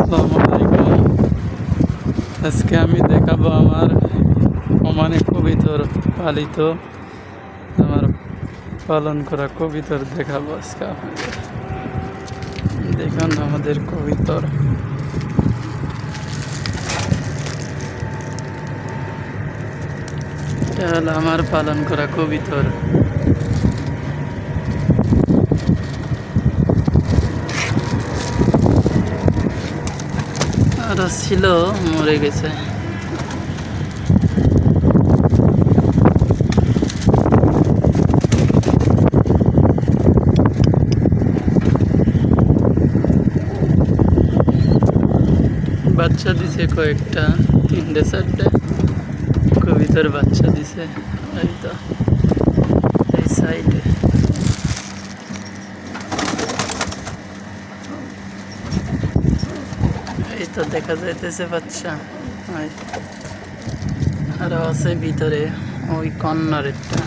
আসসালামু আলাইকুম। আজকে আমি দেখাবো আমার ওমানে কবিতর পালিত, আমার পালন করা কবিতর দেখাবো আজকে আপনাদের। দেখুন আমাদের কবিতর, এটা হলো আমার পালন করা কবিতর। আরো ছিল, মরে গেছে। বাচ্চা দিছে কয়েকটা, 3-4টে কবিতর বাচ্চা দিছে। এই তো এই সাইডে এই তো দেখা যাইতেছে বাচ্চা। আরো আছে ভিতরে, ওই কর্নার একটা।